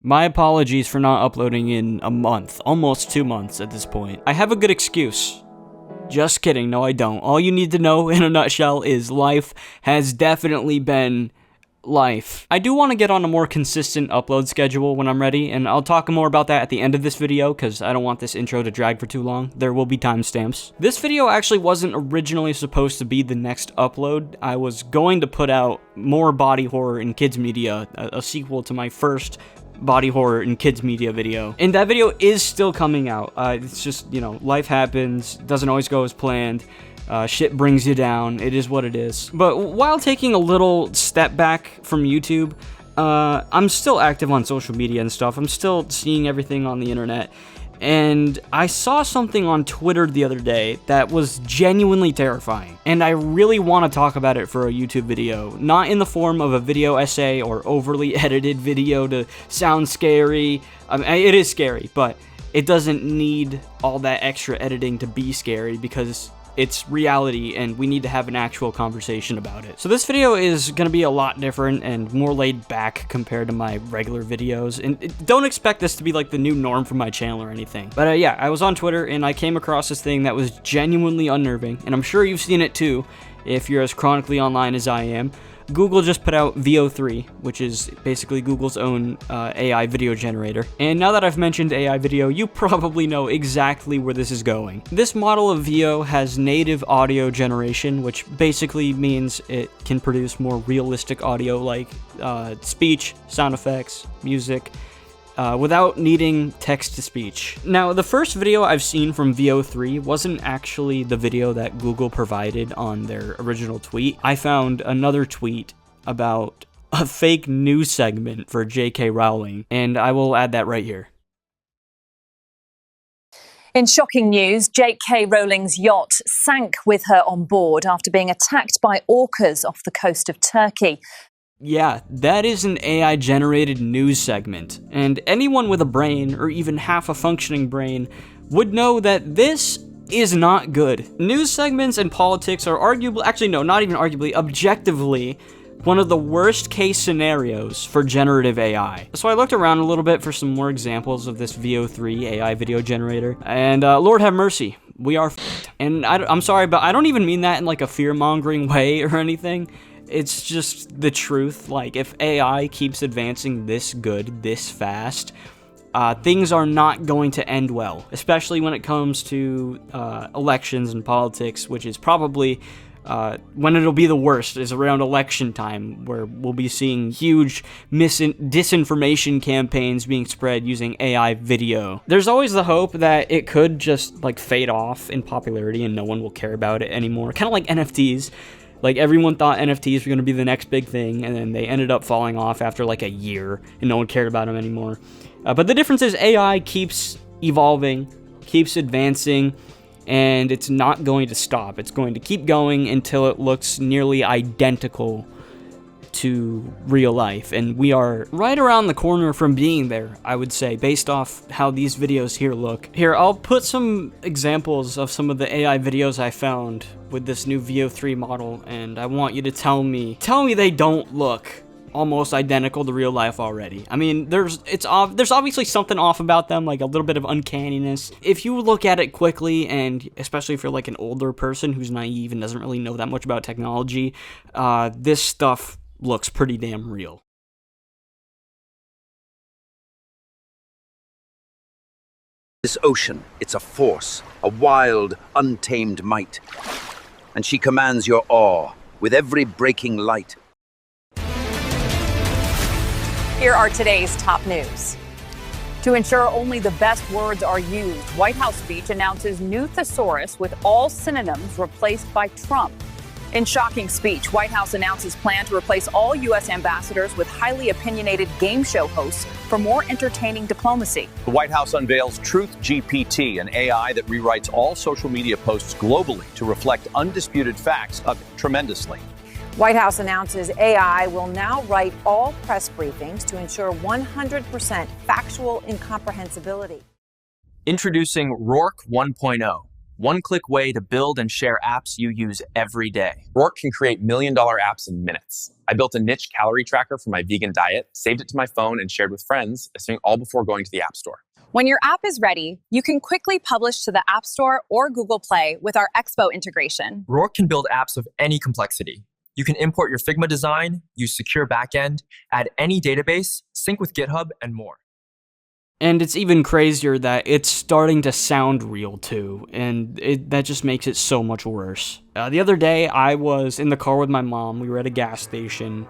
My apologies for not uploading in a month, almost 2 months at this point. I have a good excuse. Just kidding, no I don't. All you need to know in a nutshell is life has definitely been life. I do want to get on a more consistent upload schedule when I'm ready, and I'll talk more about that at the end of this video because I don't want this intro to drag for too long. There will be timestamps. This video actually wasn't originally supposed to be the next upload. I was going to put out more body horror in kids media, a sequel to my first body horror in kids media video, and that video is still coming out. It's just, you know, life happens, doesn't always go as planned. Shit brings you down, it is what it is. But while taking a little step back from YouTube, I'm still active on social media and stuff. I'm still seeing everything on the internet, and I saw something on Twitter the other day that was genuinely terrifying, and I really want to talk about it for a YouTube video, not in the form of a video essay or overly edited video to sound scary. I mean, it is scary, but it doesn't need all that extra editing to be scary because it's reality and we need to have an actual conversation about it. So this video is going to be a lot different and more laid back compared to my regular videos, and don't expect this to be like the new norm for my channel or anything. But yeah, I was on Twitter and I came across this thing that was genuinely unnerving, and I'm sure you've seen it too if you're as chronically online as I am. Google just put out Veo 3, which is basically Google's own AI video generator. And now that I've mentioned AI video, you probably know exactly where this is going. This model of Veo has native audio generation, which basically means it can produce more realistic audio like speech, sound effects, music, without needing text-to-speech. Now, the first video I've seen from Veo 3 wasn't actually the video that Google provided on their original tweet. I found another tweet about a fake news segment for J.K. Rowling, and I will add that right here. In shocking news, J.K. Rowling's yacht sank with her on board after being attacked by orcas off the coast of Turkey. Yeah, that is an AI-generated news segment, and anyone with a brain, or even half a functioning brain, would know that this is not good. News segments and politics are arguably, actually no, not even arguably, objectively, one of the worst case scenarios for generative AI. So I looked around a little bit for some more examples of this Veo 3 AI video generator, and Lord have mercy, we are f***ed. And I'm sorry, but I don't even mean that in like a fear-mongering way or anything. It's just the truth. Like, if AI keeps advancing this good, this fast, things are not going to end well, especially when it comes to elections and politics, which is probably when it'll be the worst, is around election time, where we'll be seeing huge disinformation campaigns being spread using AI video. There's always the hope that it could just like fade off in popularity and no one will care about it anymore, kind of like NFTs. Like, everyone thought NFTs were going to be the next big thing, and then they ended up falling off after like a year, and no one cared about them anymore. But the difference is AI keeps evolving, keeps advancing, and it's not going to stop. It's going to keep going until it looks nearly identical to real life, and we are right around the corner from being there, I would say, based off how these videos here look. Here, I'll put some examples of some of the AI videos I found with this new Veo 3 model, and I want you to tell me they don't look almost identical to real life already. I mean, there's obviously something off about them, like a little bit of uncanniness. If you look at it quickly, and especially if you're like an older person who's naive and doesn't really know that much about technology, this stuff looks pretty damn real. This ocean, it's a force, a wild, untamed might. And she commands your awe with every breaking light. Here are today's top news. To ensure only the best words are used, White House speech announces new thesaurus with all synonyms replaced by Trump. In shocking speech, White House announces plan to replace all U.S. ambassadors with highly opinionated game show hosts for more entertaining diplomacy. The White House unveils Truth GPT, an AI that rewrites all social media posts globally to reflect undisputed facts tremendously. White House announces AI will now write all press briefings to ensure 100% factual incomprehensibility. Introducing Rourke 1.0. one-click way to build and share apps you use every day. Rourke can create million-dollar apps in minutes. I built a niche calorie tracker for my vegan diet, saved it to my phone, and shared with friends, all before going to the App Store. When your app is ready, you can quickly publish to the App Store or Google Play with our Expo integration. Rourke can build apps of any complexity. You can import your Figma design, use secure backend, add any database, sync with GitHub, and more. And it's even crazier that it's starting to sound real too, and that just makes it so much worse. The other day, I was in the car with my mom. We were at a gas station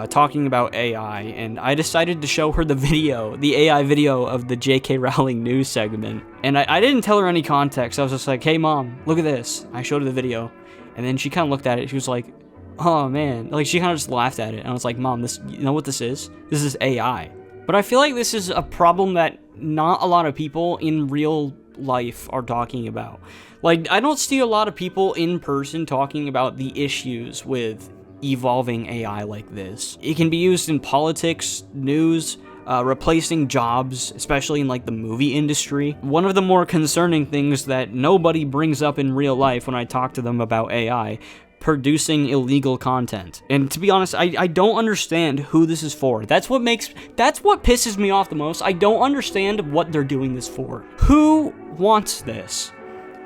talking about AI, and I decided to show her the AI video of the J.K. Rowling news segment. And I didn't tell her any context. I was just like, hey mom, look at this. I showed her the video, and then she kind of looked at it. She was like, oh man, like she kind of just laughed at it. And I was like, mom, you know what this is? This is AI. But I feel like this is a problem that not a lot of people in real life are talking about. Like, I don't see a lot of people in person talking about the issues with evolving AI like this. It can be used in politics, news, replacing jobs, especially in like the movie industry. One of the more concerning things that nobody brings up in real life when I talk to them about AI, producing illegal content. And to be honest, I don't understand who this is for. That's what pisses me off the most. I don't understand what they're doing this for. Who wants this?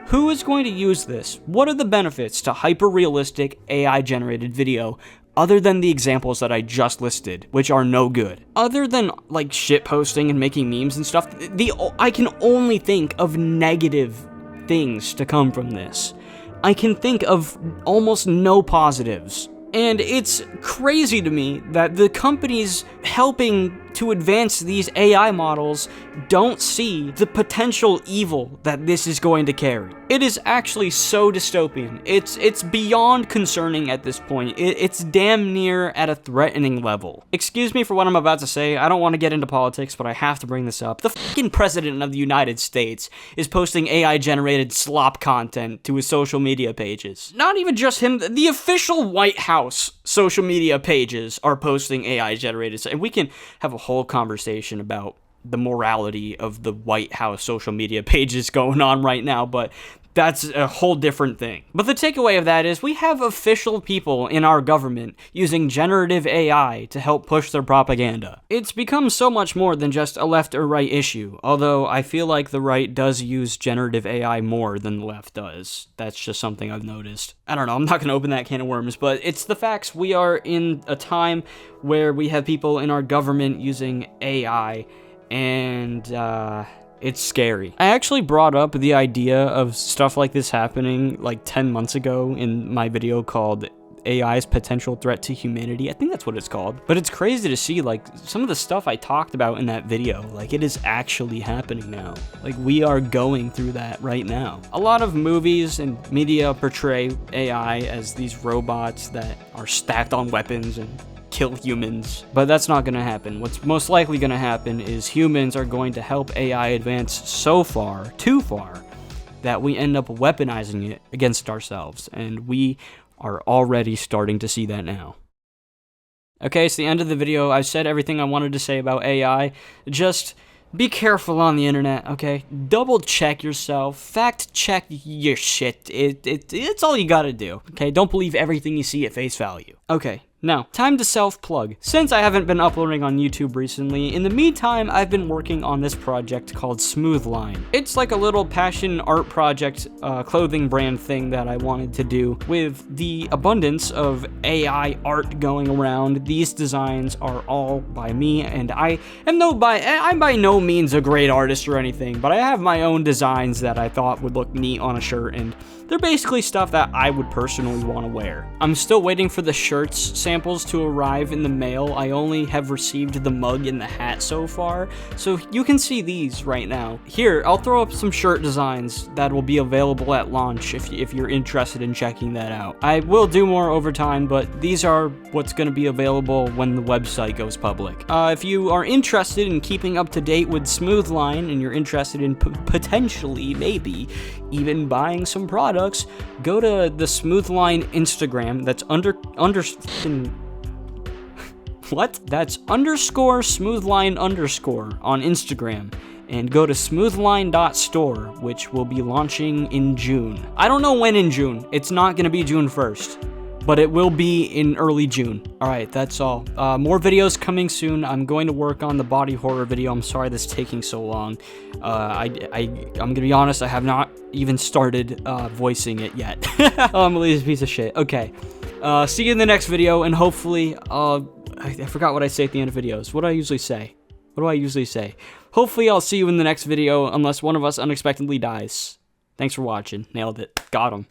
Who is going to use this? What are the benefits to hyper-realistic AI-generated video other than the examples that I just listed, which are no good? Other than like shit posting and making memes and stuff, I can only think of negative things to come from this. I can think of almost no positives. And it's crazy to me that the companies helping to advance these AI models don't see the potential evil that this is going to carry. It is actually so dystopian. It's beyond concerning at this point. It's damn near at a threatening level. Excuse me for what I'm about to say. I don't want to get into politics, but I have to bring this up. The fucking president of the United States is posting AI-generated slop content to his social media pages. Not even just him, the official White House social media pages are posting AI-generated stuff. And we can have a whole conversation about the morality of the White House social media pages going on right now, but that's a whole different thing. But the takeaway of that is we have official people in our government using generative AI to help push their propaganda. It's become so much more than just a left or right issue, although I feel like the right does use generative AI more than the left does. That's just something I've noticed. I don't know, I'm not going to open that can of worms, but it's the facts. We are in a time where we have people in our government using AI, and it's scary. I actually brought up the idea of stuff like this happening like 10 months ago in my video called AI's Potential Threat to Humanity. I think that's what it's called. But it's crazy to see like some of the stuff I talked about in that video. Like it is actually happening now. Like we are going through that right now. A lot of movies and media portray AI as these robots that are stacked on weapons and kill humans, but that's not going to happen. What's most likely going to happen is humans are going to help AI advance so far, too far, that we end up weaponizing it against ourselves, and we are already starting to see that now. Okay, it's the end of the video. I've said everything I wanted to say about AI. Just be careful on the internet, okay? Double check yourself. Fact check your shit. It's all you gotta do, okay? Don't believe everything you see at face value. Okay. Now, time to self-plug. Since I haven't been uploading on YouTube recently, in the meantime, I've been working on this project called Smoothline. It's like a little passion art project, clothing brand thing that I wanted to do. With the abundance of AI art going around, these designs are all by me, and I'm by no means a great artist or anything, but I have my own designs that I thought would look neat on a shirt, and they're basically stuff that I would personally want to wear. I'm still waiting for the shirts samples to arrive in the mail. I only have received the mug and the hat so far, so you can see these right now. Here, I'll throw up some shirt designs that will be available at launch if you're interested in checking that out. I will do more over time, but these are what's going to be available when the website goes public. If you are interested in keeping up to date with Smoothline and you're interested in potentially, maybe, even buying some products, go to the Smoothline Instagram. That's That's _Smoothline_ on Instagram. and go to smoothline.store, which will be launching in June. I don't know when in June. It's not going to be June 1st, but it will be in early June. All right, that's all. More videos coming soon. I'm going to work on the body horror video. I'm sorry this is taking so long. I'm going to be honest, I have not even started voicing it yet. I'm a lazy piece of shit. Okay. See you in the next video, and hopefully, I forgot what I say at the end of videos. What do I usually say? What do I usually say? Hopefully, I'll see you in the next video, unless one of us unexpectedly dies. Thanks for watching. Nailed it. Got him.